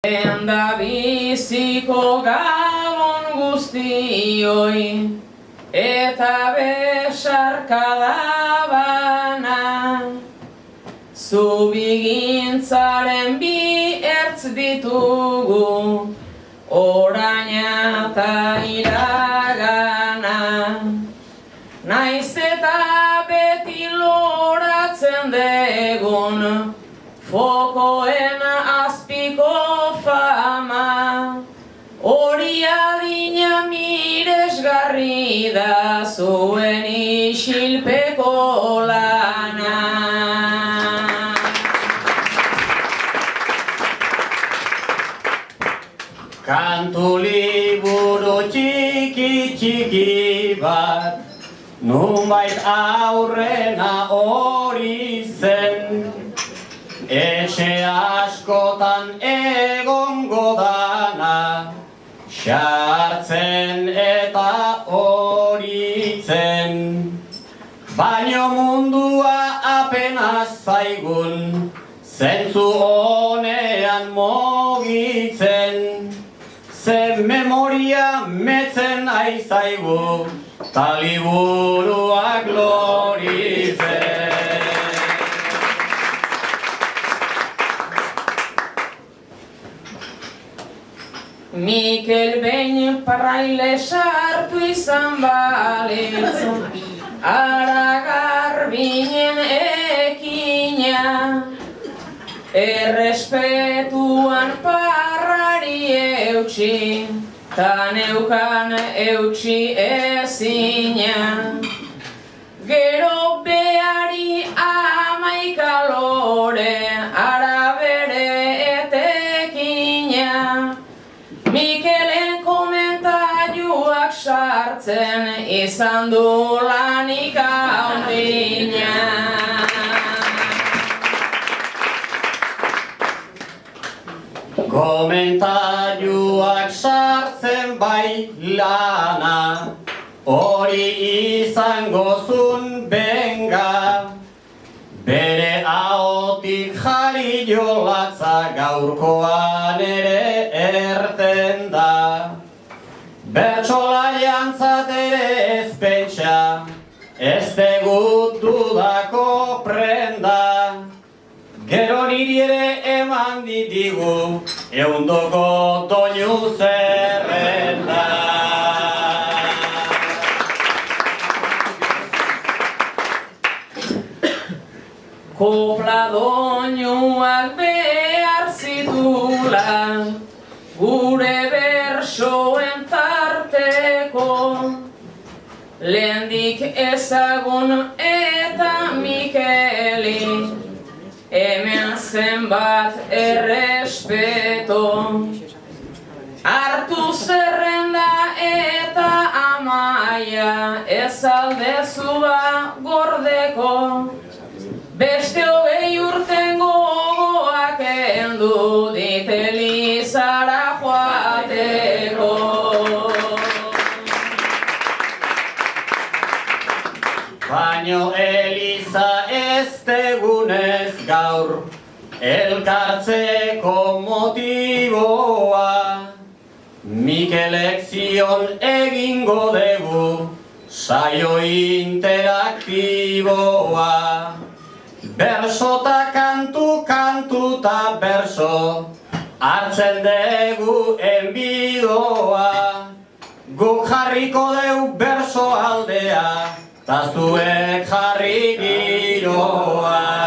Da biziko gabon guztioi eta besarkada bana, zubigintzaren bi ertz ditugu, oraina eta iragana. Naiz eta beti loratzen degun, fokoen azpiko fama, hori adina miresgarri da zuen isilpeko lana. Kantu liburu txiki bat, nunbait aurrena hori zen, etxe askotan egongo dana, sartzen eta horitzen. Baino mundua apenas zaigun, zentzu honean mogitzen. Ze memoria metzen aizaigu, ta liburuak loritzen. Mikel behin parraile sartu izan balitz, ara garbinen ekina, errespetuan parrari eutsi, ta neukan eutsi ezina. Gero behari 11 lore, ara bere etekina. Mikelen komentariuak sartzen izan du lanik handina. Komentariuak sartzen bai lana, hori izango zun benga. Bere ahotik jari jolatza gaurkoan ere erten da. Bertsolariantzat ere ez pentsa, ez tegut dudako prenda. Gero niri ere eman ditigu, eundoko doinu zerrenda. Kopla doinuak behar zitula, gure bersoen tarteko, lehendik ezagun eta Mikeli, hemen zenbat errespeto. Hartu zerrenda eta amaia, ez aldezu ba gordeko, beste 20 urten gogoak endu dit Elizara joateko. Baino Eliza ez tegunez gaur, elkartzeko motiboa. Mikelek zion egingo dugu, saio interaktiboa. Berso ta kantu, kantu ta berso, hartzen dugu enbidoa. Guk jarriko deu berso aldea, ta zuek jarri giroa.